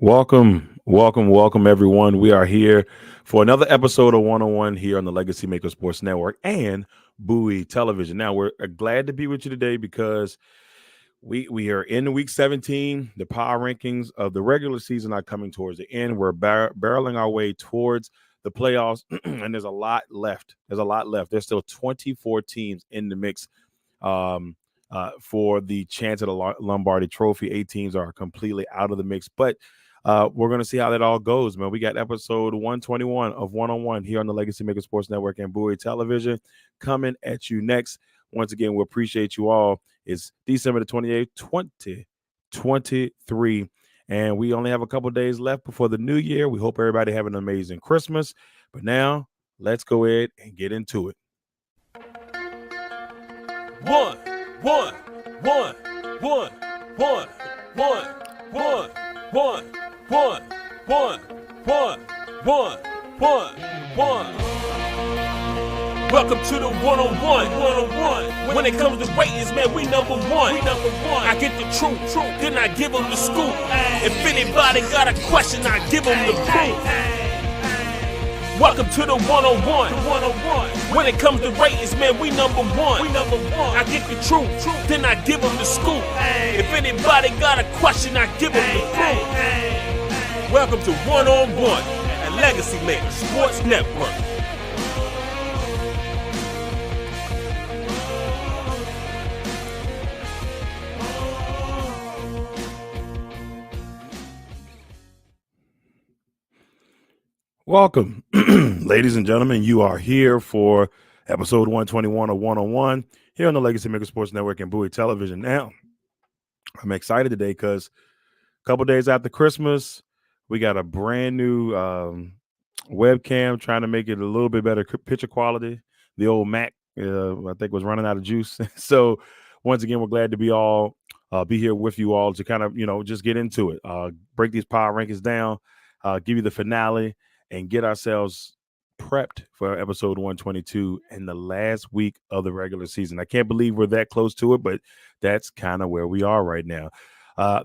Welcome, everyone. We are here for another episode of One on One here on the Legacy Maker Sports Network and Bowie Television. Now, we're glad to be with you today because we are in week 17. The power rankings of the regular season are coming towards the end. We're barreling our way towards the playoffs, and there's a lot left. There's still 24 teams in the mix. For the chance at a Lombardi Trophy. 8 teams are completely out of the mix, but we're going to see how that all goes, man. We got episode 121 of One on One here on the Legacy Maker Sports Network and Bowie Television coming at you next. Once again, we appreciate you all. It's December the 28th, 2023, and we only have a couple days left before the new year. We hope everybody have an amazing Christmas, but now let's go ahead and get into it. One, one, one, one, one, one, one, one, one, one, one, one, one. Welcome to the one-on-one. When it comes to ratings, man, we number one. I get the truth, then I give them the scoop. If anybody got a question, I give them the proof. Welcome to the one-on-one. When it comes to ratings, man, we number one. I get the truth, then I give them the scoop. If anybody got a question, I give them the proof. Welcome to one-on-one at Legacy Maker Sports Network. Welcome, ladies and gentlemen. You are here for episode 121 of One on One here on the Legacy Maker Sports Network and Bowie Television. Now, I'm excited today because a couple days after Christmas, we got a brand new webcam trying to make it a little bit better picture quality. The old Mac, I think, was running out of juice. So, once again, we're glad to be here with you all to kind of, just get into it, break these power rankings down, give you the finale, and get ourselves prepped for episode 122 in the last week of the regular season. I can't believe we're that close to it, but that's kind of where we are right now.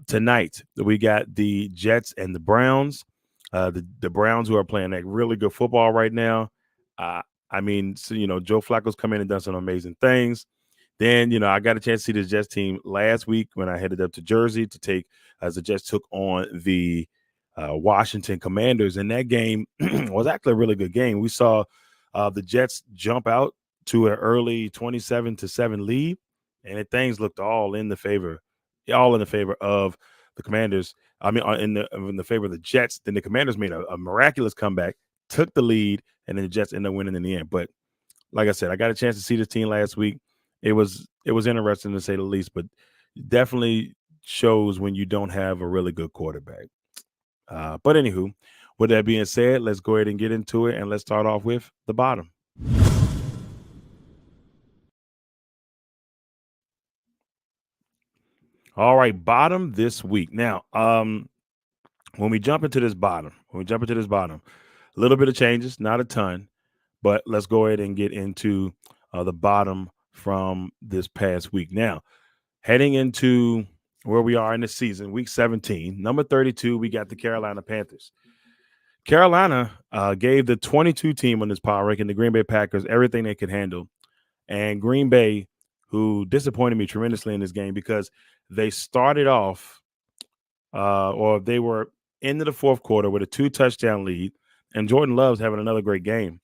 Tonight, we got the Jets and the Browns. The Browns, who are playing that really good football right now. Joe Flacco's come in and done some amazing things. Then, I got a chance to see the Jets team last week when I headed up to Jersey to take, as the Jets took on the Washington Commanders, and that game was actually a really good game. We saw the Jets jump out to an early 27-7 lead, and things looked all in the favor of the Commanders. In the favor of the Jets. Then the Commanders made a miraculous comeback, took the lead, and then the Jets ended up winning in the end. But like I said, I got a chance to see this team last week. It was interesting to say the least, but definitely shows when you don't have a really good quarterback. But anywho, with that being said, let's go ahead and get into it, and let's start off with the bottom. All right, bottom this week. Now, when we jump into this bottom, a little bit of changes, not a ton, but let's go ahead and get into the bottom from this past week. Now, heading into where we are in the season, week 17, number 32, we got the Carolina Panthers. Carolina gave the 22 team on this power ranking, the Green Bay Packers, everything they could handle. And Green Bay, who disappointed me tremendously in this game because they started off or they were into the fourth quarter with a 2-touchdown lead, and Jordan Love's having another great game.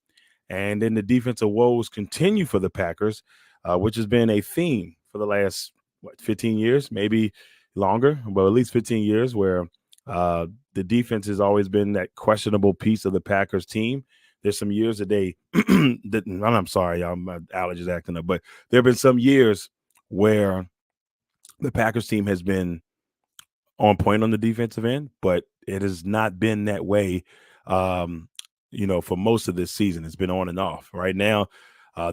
And then the defensive woes continue for the Packers, which has been a theme for the last 15 years, maybe longer, but at least 15 years, where the defense has always been that questionable piece of the Packers team. There's some years that I'm sorry, y'all, my allergies acting up, but there have been some years where the Packers team has been on point on the defensive end, but it has not been that way, for most of this season. It's been on and off. Right now,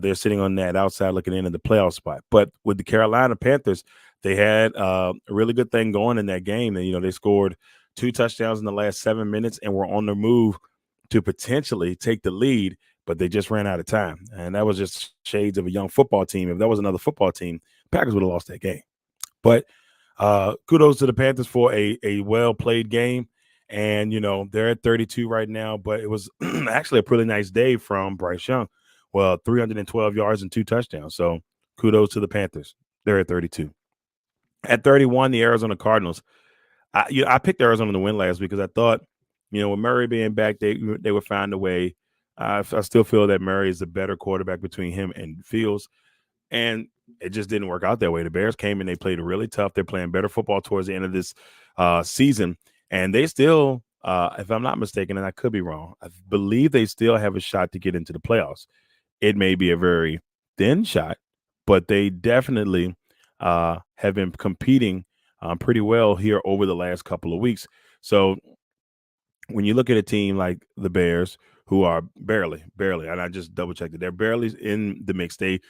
they're sitting on that outside looking in at the playoff spot. But with the Carolina Panthers, they had a really good thing going in that game. And, they scored 2 touchdowns in the last 7 minutes and were on the move to potentially take the lead, but they just ran out of time. And that was just shades of a young football team. If that was another football team, Packers would have lost that game. But kudos to the Panthers for a well-played game. And, they're at 32 right now, but it was actually a pretty nice day from Bryce Young. Well, 312 yards and 2 touchdowns. So kudos to the Panthers. They're at 32. At 31, the Arizona Cardinals. I picked Arizona to win last week because I thought, with Murray being back, they would find a way. I still feel that Murray is the better quarterback between him and Fields. And it just didn't work out that way. The Bears came and they played really tough. They're playing better football towards the end of this season. And they still, if I'm not mistaken, and I could be wrong, I believe they still have a shot to get into the playoffs. It may be a very thin shot, but they definitely have been competing pretty well here over the last couple of weeks. So when you look at a team like the Bears, who are barely, and I just double checked it, they're barely in the mix. They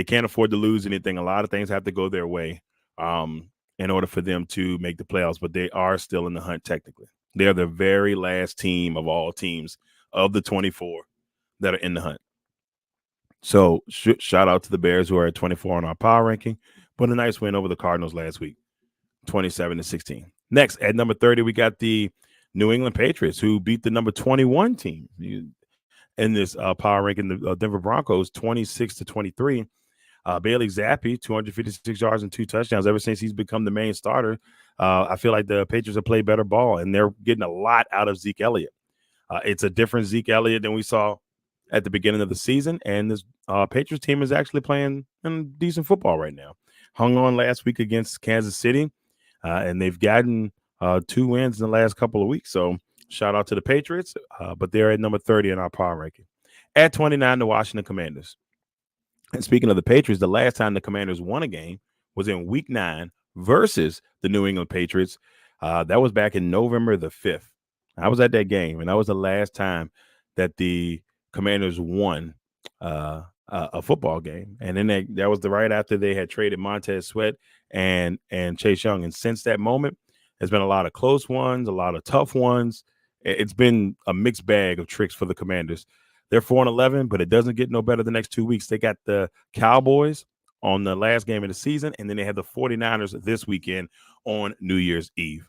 can't afford to lose anything. A lot of things have to go their way in order for them to make the playoffs, but they are still in the hunt technically. They're the very last team of all teams of the 24 that are in the hunt. So shout out to the Bears, who are at 24 on our power ranking, but a nice win over the Cardinals last week, 27-16. Next, at number 30, we got the New England Patriots, who beat the number 21 team in this power ranking, the Denver Broncos, 26-23. Bailey Zappi, 256 yards and 2 touchdowns. Ever since he's become the main starter, I feel like the Patriots have played better ball, and they're getting a lot out of Zeke Elliott. It's a different Zeke Elliott than we saw at the beginning of the season, and this Patriots team is actually playing decent football right now. Hung on last week against Kansas City, and they've gotten 2 wins in the last couple of weeks. So shout out to the Patriots, but they're at number 30 in our power ranking. At 29, the Washington Commanders. And speaking of the Patriots, the last time the Commanders won a game was in Week 9 versus the New England Patriots. That was back in November the 5th. I was at that game, and that was the last time that the Commanders won a football game. And then that was right after they had traded Montez Sweat and Chase Young. And since that moment, there's been a lot of close ones, a lot of tough ones. It's been a mixed bag of tricks for the Commanders. They're 4-11, but it doesn't get no better the next 2 weeks. They got the Cowboys on the last game of the season, and then they have the 49ers this weekend on New Year's Eve.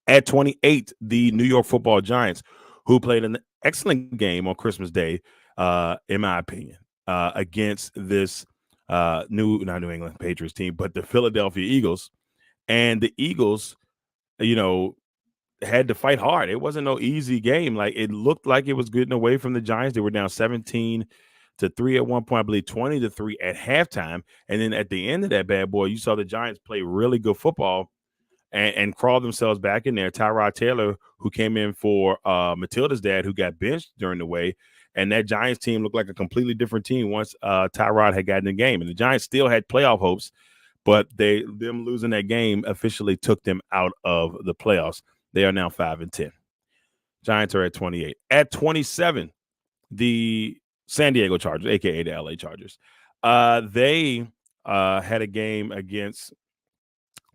At 28, the New York Football Giants, who played an excellent game on Christmas Day, in my opinion, against this not New England Patriots team, but the Philadelphia Eagles. And the Eagles, had to fight hard. It wasn't no easy game. Like, it looked like it was getting away from the Giants. They were down 17-3 at one point, I believe 20-3 at halftime. And then at the end of that bad boy, you saw the Giants play really good football and crawl themselves back in there. Tyrod Taylor, who came in for Matilda's dad, who got benched during the way. And that Giants team looked like a completely different team once Tyrod had gotten in the game. And the Giants still had playoff hopes, but them losing that game officially took them out of the playoffs. They are now 5-10. Giants are at 28. At 27, the San Diego Chargers, a.k.a. the L.A. Chargers, they had a game against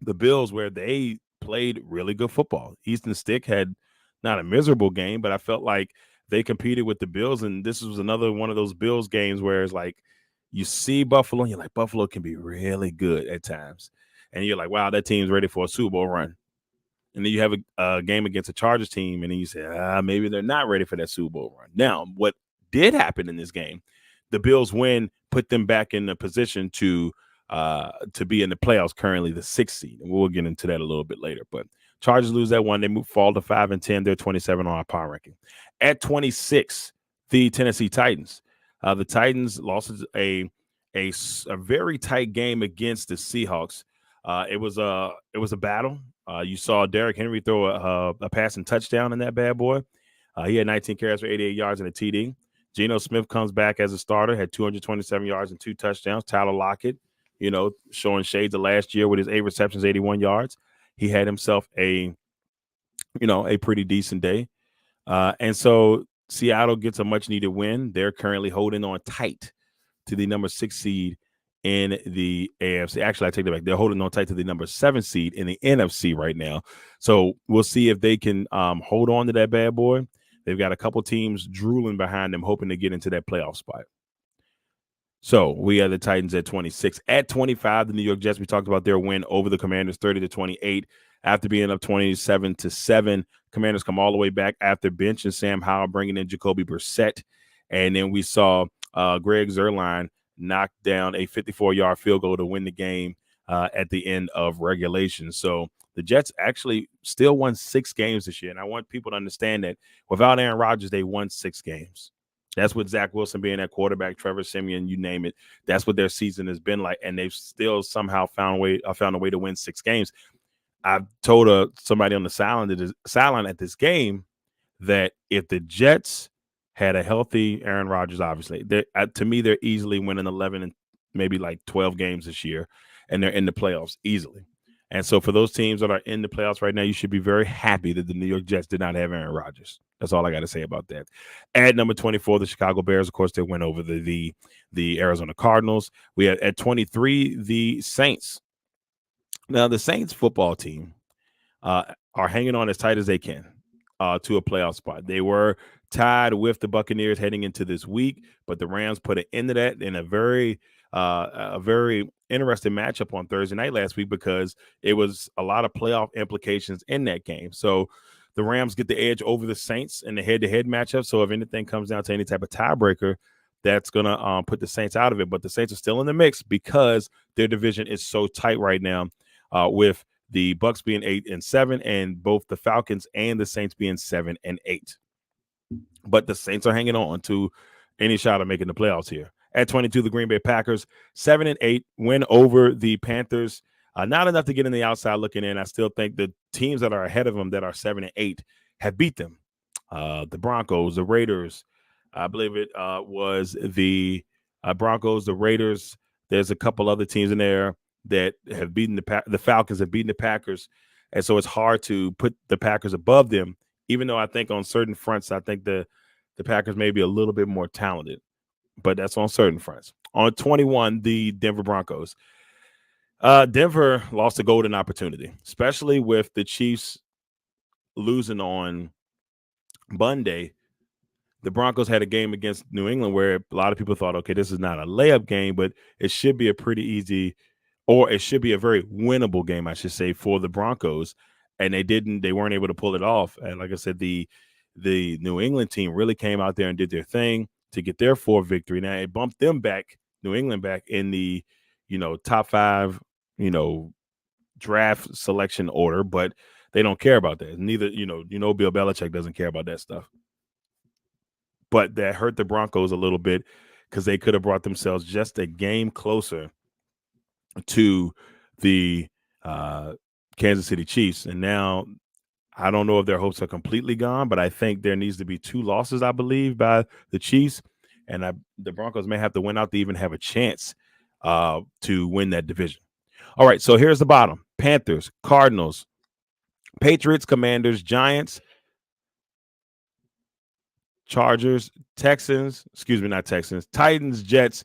the Bills where they played really good football. Easton Stick had not a miserable game, but I felt like they competed with the Bills, and this was another one of those Bills games where it's like you see Buffalo, and you're like, Buffalo can be really good at times. And you're like, wow, that team's ready for a Super Bowl run. And then you have a game against a Chargers team, and then you say, maybe they're not ready for that Super Bowl run. Now, what did happen in this game, the Bills win put them back in the position to be in the playoffs, currently the 6th seed. And we'll get into that a little bit later. But Chargers lose that one. They fall to 5-10. They're 27 on our power ranking. At 26, the Tennessee Titans. The Titans lost a very tight game against the Seahawks. It was a battle. You saw Derrick Henry throw a passing touchdown in that bad boy. He had 19 carries for 88 yards and a TD. Geno Smith comes back as a starter, had 227 yards and 2 touchdowns. Tyler Lockett, showing shades of last year with his 8 receptions, 81 yards. He had himself a pretty decent day. And so Seattle gets a much-needed win. They're currently holding on tight to the number 6 seed in the AFC. Actually, I take that back. They're holding on tight to the number 7 seed in the NFC right now. So we'll see if they can hold on to that bad boy. They've got a couple teams drooling behind them, hoping to get into that playoff spot. So we have the Titans at 26. At 25, the New York Jets, we talked about their win over the Commanders, 30-28. after being up 27-7. Commanders come all the way back after benching Sam Howell, bringing in Jacoby Brissett. And then we saw Greg Zuerlein knock down a 54-yard field goal to win the game at the end of regulation. So the Jets actually still won 6 games this year. And I want people to understand that without Aaron Rodgers, they won 6 games. That's what Zach Wilson being at quarterback, Trevor Siemian, you name it. That's what their season has been like. And they've still somehow found a way to win 6 games. I told somebody on the sideline at this game that if the Jets had a healthy Aaron Rodgers, obviously, to me, they're easily winning 11 and maybe like 12 games this year, and they're in the playoffs easily. And so for those teams that are in the playoffs right now, you should be very happy that the New York Jets did not have Aaron Rodgers. That's all I got to say about that. At number 24, the Chicago Bears, of course, they went over the Arizona Cardinals. We had at 23, the Saints. Now, the Saints football team are hanging on as tight as they can to a playoff spot. They were tied with the Buccaneers heading into this week, but the Rams put an end to that in a very interesting matchup on Thursday night last week because it was a lot of playoff implications in that game. So the Rams get the edge over the Saints in the head-to-head matchup. So if anything comes down to any type of tiebreaker, that's going to put the Saints out of it. But the Saints are still in the mix because their division is so tight right now with the Bucs being 8-7 and both the Falcons and the Saints being 7-8. But the Saints are hanging on to any shot of making the playoffs here. At 22, the Green Bay Packers, 7-8, win over the Panthers. Not enough to get in the outside looking in. I still think the teams that are ahead of them that are 7-8 have beat them. The Broncos, the Raiders. I believe it was the Broncos, the Raiders. There's a couple other teams in there that have beaten the Falcons have beaten the Packers. And so it's hard to put the Packers above them, even though I think on certain fronts, I think the Packers may be a little bit more talented. But that's on certain fronts. On 21, the Denver Broncos. Denver lost a golden opportunity, especially with the Chiefs losing on Monday. The Broncos had a game against New England where a lot of people thought, okay, this is not a layup game, but it should be a pretty easy, or it should be a very winnable game, I should say, for the Broncos. And they weren't able to pull it off. And like I said, the New England team really came out there and did their thing to get their 4th victory. Now it bumped them back, New England back in the, top 5, draft selection order, but they don't care about that. Neither, Bill Belichick doesn't care about that stuff. But that hurt the Broncos a little bit because they could have brought themselves just a game closer to the Kansas City Chiefs. And now I don't know if their hopes are completely gone, but I think there needs to be 2 losses, I believe, by the Chiefs. And the Broncos may have to win out to even have a chance to win that division. All right, so here's the bottom. Panthers, Cardinals, Patriots, Commanders, Giants, Chargers, Titans, Jets,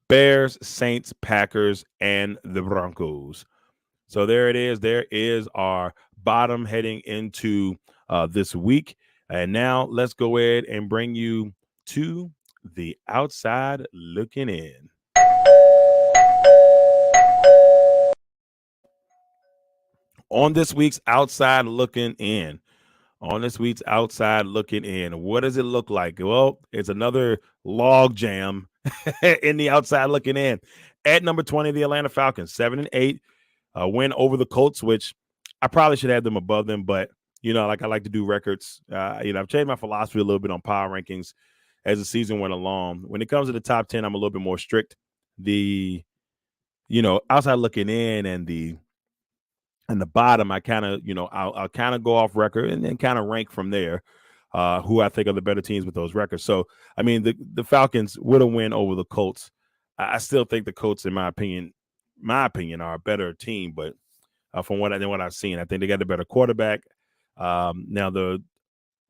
Bears, Saints, Packers, and the Broncos. So there it is. There is our bottom heading into this week. And now let's go ahead and bring you to the outside looking in. On this week's outside looking in. What does it look like? Well, it's another log jam in the outside looking in. At number 20, the Atlanta Falcons, 7-8, win over the Colts, which I probably should have them above them, but like I like to do records. I've changed my philosophy a little bit on power rankings as the season went along. When it comes to the top 10, I'm a little bit more strict. The outside looking in and the bottom, I kind of I'll kind of go off record and then kind of rank from there. Who I think are the better teams with those records. So I mean, the Falcons would have win over the Colts. I still think the Colts, in my opinion, are a better team, but from what I've seen, I think they got a better quarterback. Now the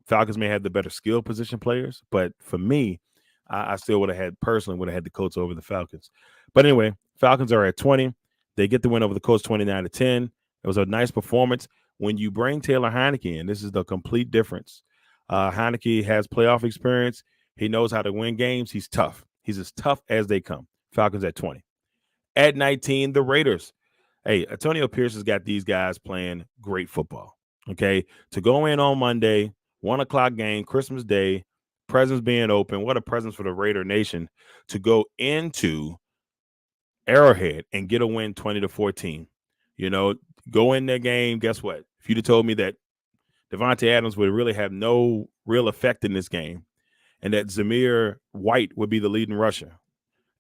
Falcons may have the better skill position players, but for me, I still would have had the Colts over the Falcons. But anyway, Falcons are at 20. They get the win over the Colts 29-10. It was a nice performance. When you bring Taylor Heineke in, this is the complete difference. Heineke has playoff experience. He knows how to win games. He's tough. He's as tough as they come. Falcons at 20. At 19, the Raiders. Hey, Antonio Pierce has got these guys playing great football. Okay. To go in on Monday, 1:00 game, Christmas Day, presents being open. What a present for the Raider Nation to go into Arrowhead and get a win 20-14. You know, go in that game. Guess what? If you'd have told me that Devontae Adams would really have no real effect in this game and that Zamir White would be the leading rusher,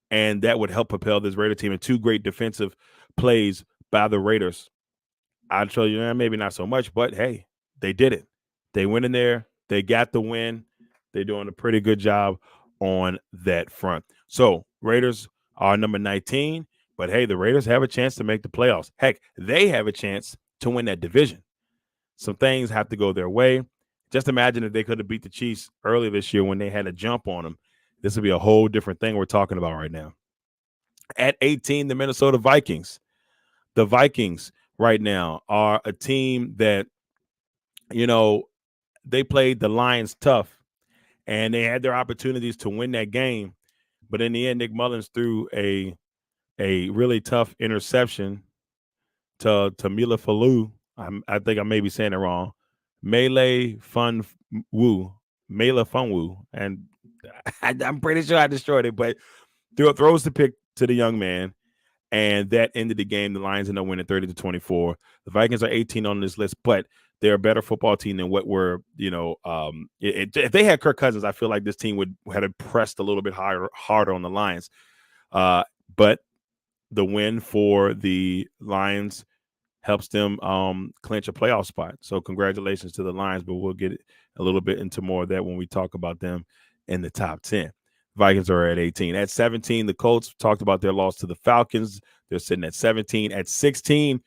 and that would help propel this Raider team in two great defensive plays by the Raiders, I'd tell you, maybe not so much, but hey, they did it. They went in there. They got the win. They're doing a pretty good job on that front. So Raiders are number 19, but hey, the Raiders have a chance to make the playoffs. Heck, they have a chance to win that division. Some things have to go their way. Just imagine if they could have beat the Chiefs early this year when they had a jump on them. This would be a whole different thing we're talking about right now. At 18, the Minnesota Vikings. The Vikings right now are a team that, you know, they played the Lions tough and they had their opportunities to win that game. But in the end, Nick Mullins threw a really tough interception to Mila Falou. I think I may be saying it wrong. Mele Fun Woo. Mela Funwu. And I'm pretty sure I destroyed it, but throws the pick to the young man. And that ended the game. The Lions ended up winning 30-24. The Vikings are 18 on this list, but they're a better football team than what we're, if they had Kirk Cousins, I feel like this team would have pressed a little bit harder on the Lions. But the win for the Lions helps them clinch a playoff spot. So congratulations to the Lions, but we'll get a little bit into more of that when we talk about them in the top 10. Vikings are at 18. At 17, the Colts talked about their loss to the Falcons. They're sitting at 17. At 16,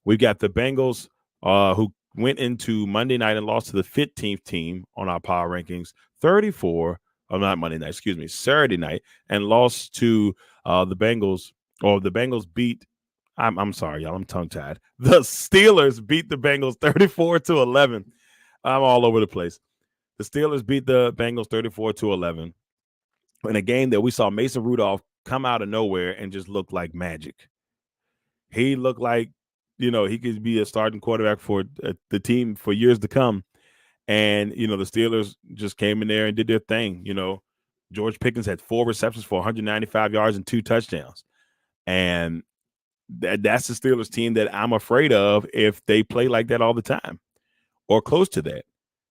we got the Bengals, who went into Monday night and lost to the 15th team on our power rankings, 34. Oh, not Monday night, excuse me, Saturday night, and lost to the Bengals. Or the Bengals beat. I'm sorry, y'all. I'm tongue-tied. The Steelers beat the Bengals 34-11. I'm all over the place. The Steelers beat the Bengals 34-11. In a game that we saw Mason Rudolph come out of nowhere and just look like magic. He looked like, he could be a starting quarterback for the team for years to come. And, the Steelers just came in there and did their thing. George Pickens had 4 receptions for 195 yards and 2 touchdowns. And that's the Steelers team that I'm afraid of if they play like that all the time or close to that.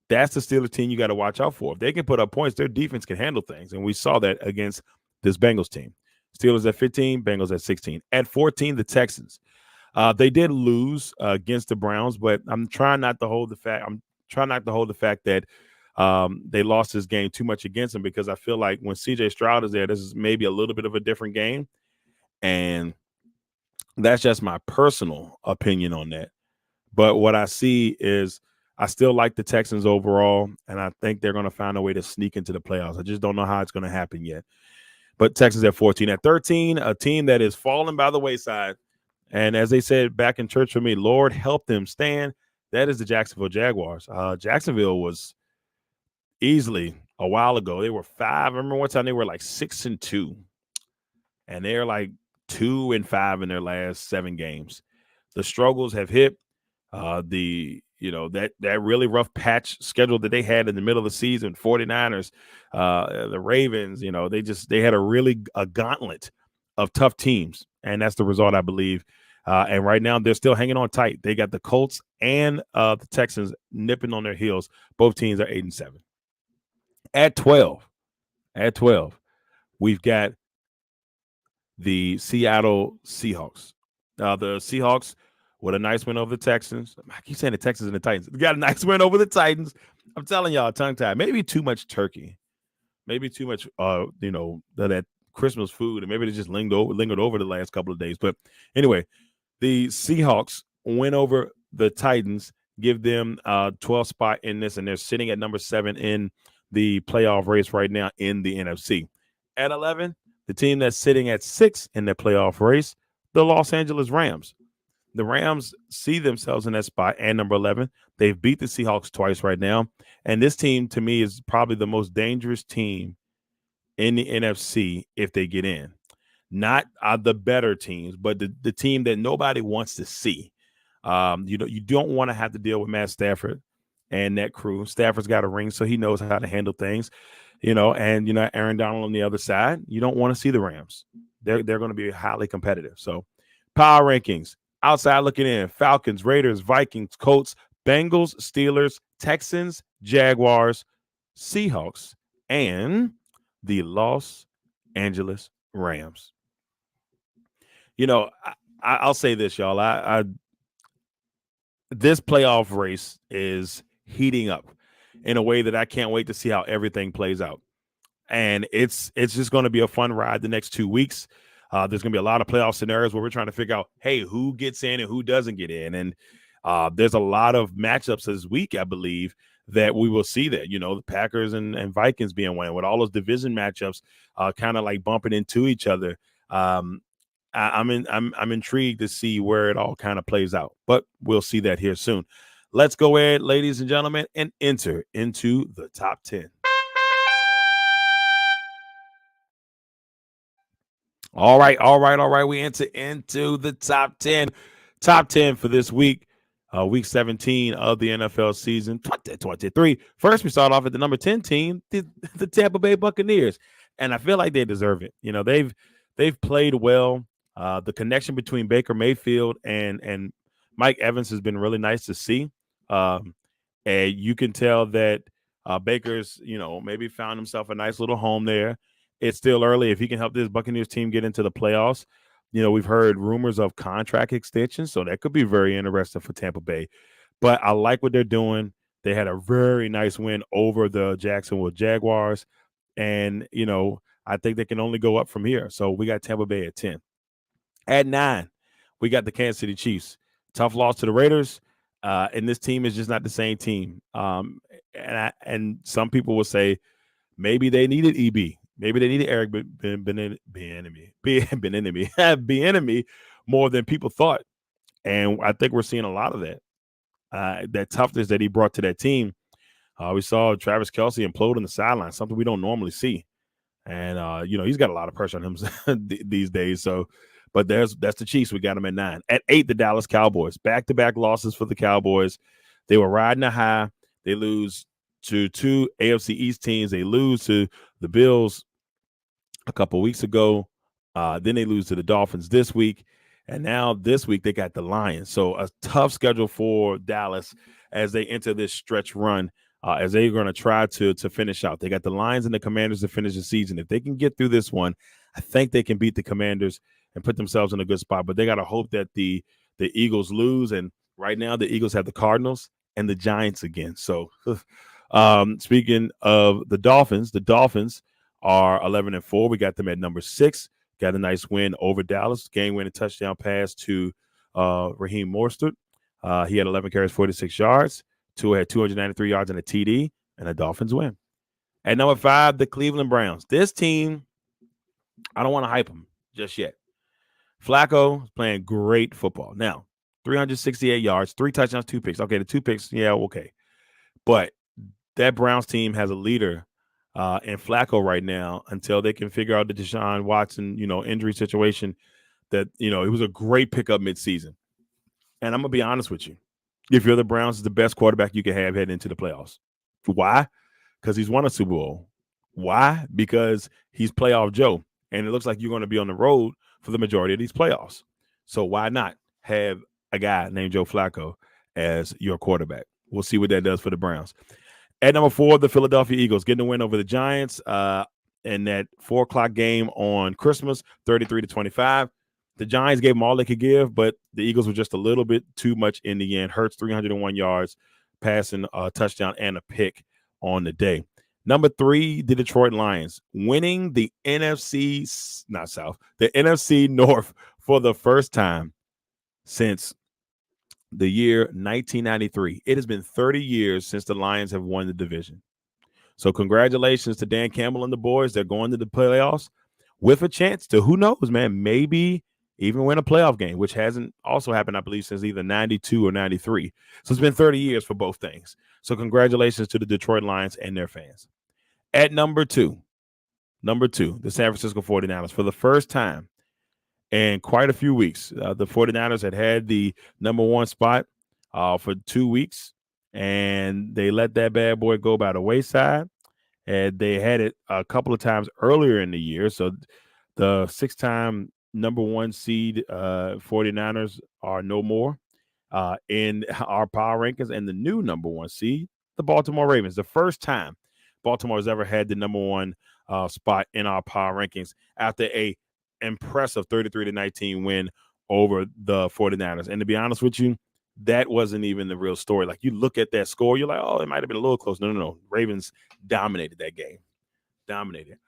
That's the Steelers team you got to watch out for. If they can put up points, their defense can handle things. And we saw that against this Bengals team. Steelers at 15, Bengals at 16. At 14, the Texans. They did lose against the Browns, but I'm trying not to hold the fact that they lost this game too much against them, because I feel like when CJ Stroud is there, this is maybe a little bit of a different game. And that's just my personal opinion on that. But what I see is I still like the Texans overall, and I think they're going to find a way to sneak into the playoffs. I just don't know how it's going to happen yet. But Texans at 14. At 13, a team that is falling by the wayside. And as they said back in church for me, Lord, help them stand. That is the Jacksonville Jaguars. Jacksonville was easily a while ago. They were 5. I remember one time they were like 6-2. And they're like 2-5 in their last 7 games. The struggles have hit. That really rough patch schedule that they had in the middle of the season, 49ers, the Ravens, they had a gauntlet of tough teams. And that's the result, I believe. And right now they're still hanging on tight. They got the Colts and the Texans nipping on their heels. Both teams are 8-7. At 12, we've got the Seattle Seahawks. The Seahawks with a nice win over the Texans. I keep saying the Texans and the Titans. They got a nice win over the Titans. I'm telling y'all, tongue-tied. Maybe too much turkey. Maybe too much, that Christmas food. And maybe they just lingered over the last couple of days. But anyway, the Seahawks win over the Titans, give them a 12th spot in this, and they're sitting at number 7 in the playoff race right now in the NFC. At 11, the team that's sitting at 6 in the playoff race, the Los Angeles Rams. The Rams see themselves in that spot and number 11. They've beat the Seahawks twice right now. And this team, to me, is probably the most dangerous team in the NFC if they get in. not the better teams, but the team that nobody wants to see. You don't want to have to deal with Matt Stafford and that crew. Stafford's got a ring, so he knows how to handle things. And Aaron Donald on the other side. You don't want to see the Rams. They're going to be highly competitive. So, power rankings outside looking in: Falcons, Raiders, Vikings, Colts, Bengals, Steelers, Texans, Jaguars, Seahawks, and the Los Angeles Rams. I'll say this, y'all. This playoff race is heating up in a way that I can't wait to see how everything plays out. And it's just going to be a fun ride the next 2 weeks. There's going to be a lot of playoff scenarios where we're trying to figure out, hey, who gets in and who doesn't get in. And there's a lot of matchups this week, I believe, that we will see that, the Packers and Vikings being one, with all those division matchups kind of like bumping into each other. I'm intrigued to see where it all kind of plays out, but we'll see that here soon. Let's go ahead, ladies and gentlemen, and enter into the top 10. All right. We enter into the top 10. Top 10 for this week, week 17 of the NFL season 2023. First, we start off at the number 10 team, the Tampa Bay Buccaneers, and I feel like they deserve it. They've played well. The connection between Baker Mayfield and Mike Evans has been really nice to see. And you can tell that Baker's, maybe found himself a nice little home there. It's still early. If he can help this Buccaneers team get into the playoffs, we've heard rumors of contract extensions, so that could be very interesting for Tampa Bay. But I like what they're doing. They had a very nice win over the Jacksonville Jaguars, and I think they can only go up from here. So we got Tampa Bay at 10. At 9, we got the Kansas City Chiefs. Tough loss to the Raiders, and this team is just not the same team. And some people will say maybe they needed EB. Maybe they needed Eric Bieniemy more than people thought. And I think we're seeing a lot of that. That toughness that he brought to that team. We saw Travis Kelce implode on the sideline, something we don't normally see. And, he's got a lot of pressure on him these days. So, but that's the Chiefs. We got them at 9. At 8, the Dallas Cowboys. Back-to-back losses for the Cowboys. They were riding a high. They lose to 2 AFC East teams. They lose to the Bills a couple weeks ago. Then they lose to the Dolphins this week. And now this week they got the Lions. So a tough schedule for Dallas as they enter this stretch run, as they're going to try to finish out. They got the Lions and the Commanders to finish the season. If they can get through this one, I think they can beat the Commanders and put themselves in a good spot. But they got to hope that the Eagles lose. And right now the Eagles have the Cardinals and the Giants again. So speaking of the Dolphins are 11-4. We got them at number 6. Got a nice win over Dallas. Game-winning touchdown pass to Raheem Mostert. He had 11 carries, 46 yards. Tua had 293 yards and a TD, and the Dolphins win. At number 5, the Cleveland Browns. This team, I don't want to hype them just yet. Flacco is playing great football. Now, 368 yards, 3 touchdowns, 2 picks. Okay, the 2 picks, yeah, okay. But that Browns team has a leader in Flacco right now until they can figure out the Deshaun Watson, injury situation. That, it was a great pickup midseason. And I'm going to be honest with you. If you're the Browns, it's the best quarterback you can have heading into the playoffs. Why? Because he's won a Super Bowl. Why? Because he's playoff Joe. And it looks like you're going to be on the road for the majority of these playoffs. So why not have a guy named Joe Flacco as your quarterback? We'll see what that does for the Browns. At number 4, the Philadelphia Eagles getting a win over the Giants in that 4:00 game on Christmas, 33-25. The Giants gave them all they could give, but the Eagles were just a little bit too much in the end. Hurts 301 yards, passing a touchdown and a pick on the day. Number 3, the Detroit Lions winning the NFC North for the first time since the year 1993. It has been 30 years since the Lions have won the division. So congratulations to Dan Campbell and the boys. They're going to the playoffs with a chance to, who knows, man, maybe even win a playoff game, which hasn't also happened, I believe, since either 92 or 93. So it's been 30 years for both things. So congratulations to the Detroit Lions and their fans. At number two, the San Francisco 49ers, for the first time in quite a few weeks. The 49ers had the number one spot for 2 weeks, and they let that bad boy go by the wayside. And they had it a couple of times earlier in the year. So the 6-time number one seed 49ers are no more in our power rankings. And the new number one seed, the Baltimore Ravens, the first time Baltimore has ever had the number one spot in our power rankings after a impressive 33-19 win over the 49ers. And to be honest with you, that wasn't even the real story. Like, you look at that score, you're like, oh, it might have been a little close. No. Ravens dominated that game. Dominated.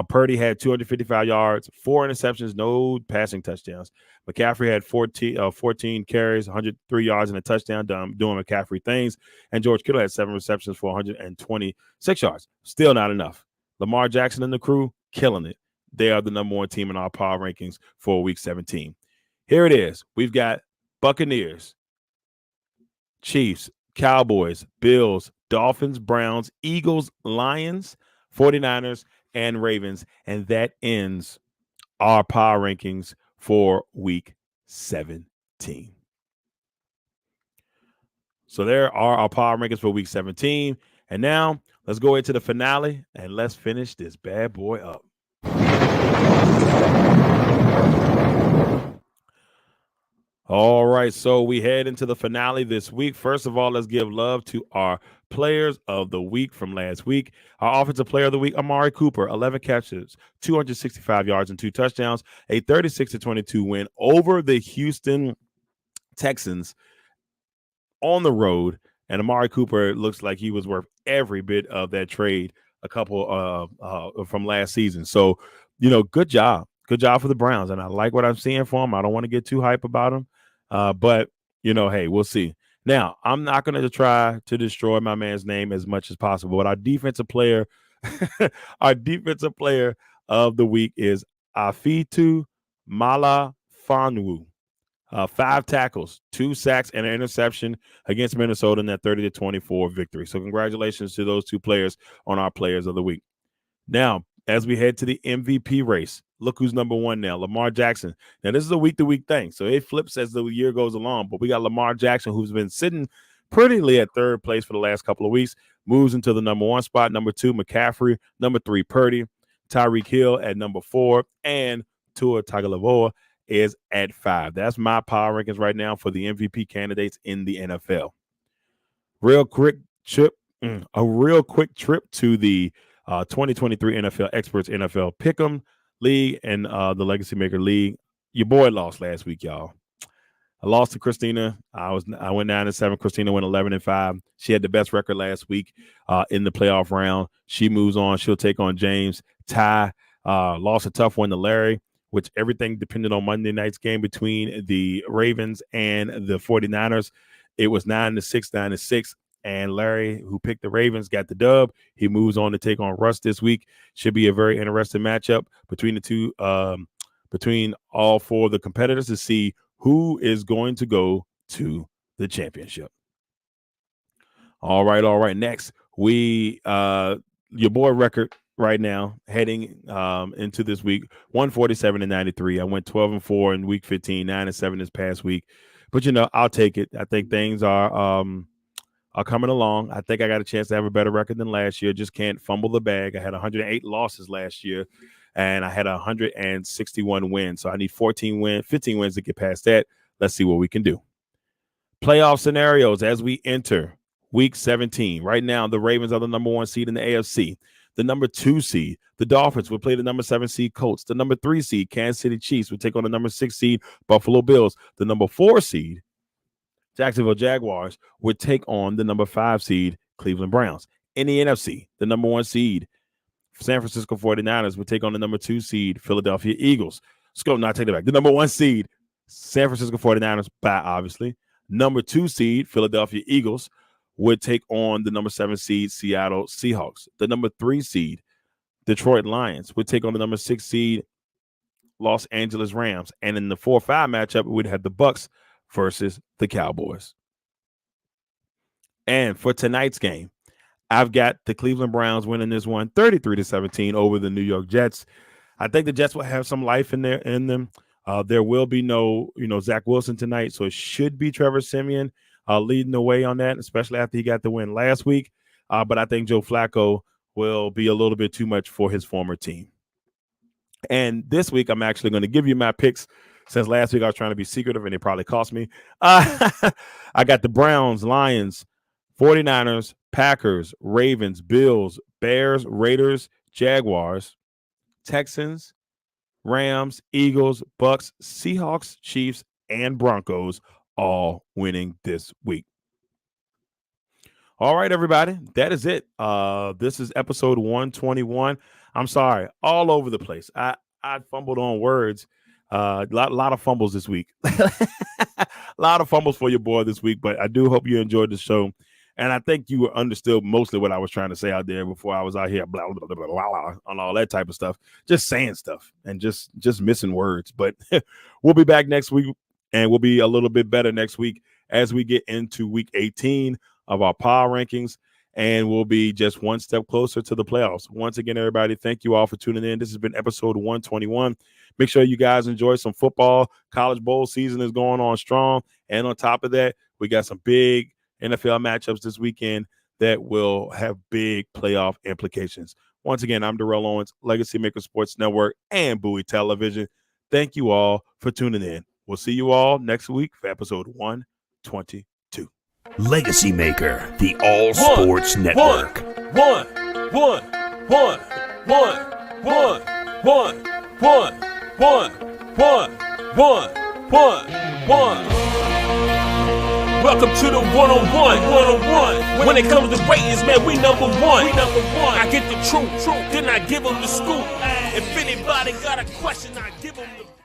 Purdy had 255 yards, 4 interceptions, no passing touchdowns. McCaffrey had 14 carries, 103 yards, and a touchdown, doing McCaffrey things. And George Kittle had 7 receptions for 126 yards. Still not enough. Lamar Jackson and the crew, killing it. They are the number one team in our power rankings for Week 17. Here it is. We've got Buccaneers, Chiefs, Cowboys, Bills, Dolphins, Browns, Eagles, Lions, 49ers, and Ravens. And that ends our power rankings for Week 17. So there are our power rankings for Week 17. And now let's go into the finale and let's finish this bad boy up. All right, so we head into the finale this week. First of all, let's give love to our players of the week from last week. Our offensive player of the week, Amari Cooper, 11 catches, 265 yards, and 2 touchdowns, a 36-22 win over the Houston Texans on the road. And Amari Cooper looks like he was worth every bit of that trade a couple from last season. So, good job. Good job for the Browns. And I like what I'm seeing for him. I don't want to get too hype about him. But, hey, we'll see. Now, I'm not going to try to destroy my man's name as much as possible. But our defensive player of the week is Afitu Malafanu. 5 tackles, 2 sacks, and an interception against Minnesota in that 30-24 victory. So congratulations to those 2 players on our players of the week. Now, as we head to the MVP race, look who's number one now, Lamar Jackson. Now, this is a week-to-week thing, so it flips as the year goes along. But we got Lamar Jackson, who's been sitting prettily at 3rd place for the last couple of weeks, moves into the number 1 spot. Number 2, McCaffrey. Number 3, Purdy. Tyreek Hill at number 4. And Tua Tagovailoa is at 5. That's my power rankings right now for the MVP candidates in the NFL. A real quick trip to the 2023 NFL Experts NFL Pick'em League and the Legacy Maker League. Your boy lost last week, y'all. I lost to Christina. I went 9-7. Christina went 11-5. She had the best record last week in the playoff round. She moves on. She'll take on James. Ty lost a tough one to Larry, which everything depended on Monday night's game between the Ravens and the 49ers. It was 9-6, 9-6. And Larry, who picked the Ravens, got the dub. He moves on to take on Russ this week. Should be a very interesting matchup between the two, between all 4 of the competitors to see who is going to go to the championship. All right. Next, your boy record right now heading into this week, 147-93. I went 12-4 in week 15, 9-7 this past week. But I'll take it. I think things are coming along. I think I got a chance to have a better record than last year. Just can't fumble the bag. I had 108 losses last year, and I had 161 wins. So I need 15 wins to get past that. Let's see what we can do. Playoff scenarios as we enter week 17. Right now, the Ravens are the number 1 seed in the AFC. The number 2 seed, the Dolphins, will play the number 7 seed Colts. The number 3 seed, Kansas City Chiefs, will take on the number 6 seed Buffalo Bills. The number 4 seed, Jacksonville Jaguars, would take on the number 5 seed Cleveland Browns. In the NFC, the number 1 seed San Francisco 49ers would take on the number 2 seed Philadelphia Eagles. Take it back. The number 1 seed San Francisco 49ers, obviously. Number 2 seed Philadelphia Eagles would take on the number 7 seed Seattle Seahawks. The number 3 seed Detroit Lions would take on the number 6 seed Los Angeles Rams. And in the 4-5 matchup, we'd have the Bucs versus the Cowboys. And for tonight's game, I've got the Cleveland Browns winning this one 33-17 over the New York Jets. I think the Jets will have some life in them. There will be no, Zach Wilson tonight, so it should be Trevor Siemian leading the way on that, especially after he got the win last week. But I think Joe Flacco will be a little bit too much for his former team. And this week, I'm actually going to give you my picks. Since last week I was trying to be secretive and it probably cost me. I got the Browns, Lions, 49ers, Packers, Ravens, Bills, Bears, Raiders, Jaguars, Texans, Rams, Eagles, Bucks, Seahawks, Chiefs, and Broncos all winning this week. All right, everybody, that is it. This is episode 121. I'm sorry, all over the place. I fumbled on words. Lot of fumbles this week. A lot of fumbles for your boy this week, but I do hope you enjoyed the show. And I think you understood mostly what I was trying to say out there before I was out here blah, blah, blah, blah, blah, on all that type of stuff. Just saying stuff and just missing words. But we'll be back next week, and we'll be a little bit better next week as we get into week 18 of our power rankings, and we'll be just one step closer to the playoffs. Once again, everybody, thank you all for tuning in. This has been episode 121. Make sure you guys enjoy some football. College bowl season is going on strong. And on top of that, we got some big NFL matchups this weekend that will have big playoff implications. Once again, I'm Darrell Owens, Legacy Maker Sports Network and Bowie Television. Thank you all for tuning in. We'll see you all next week for episode 122. Legacy Maker, the All Sports Network. Welcome to the one-on-one. When it comes to ratings, man, we number one. I get the truth, then I give them the scoop. If anybody got a question, I give them the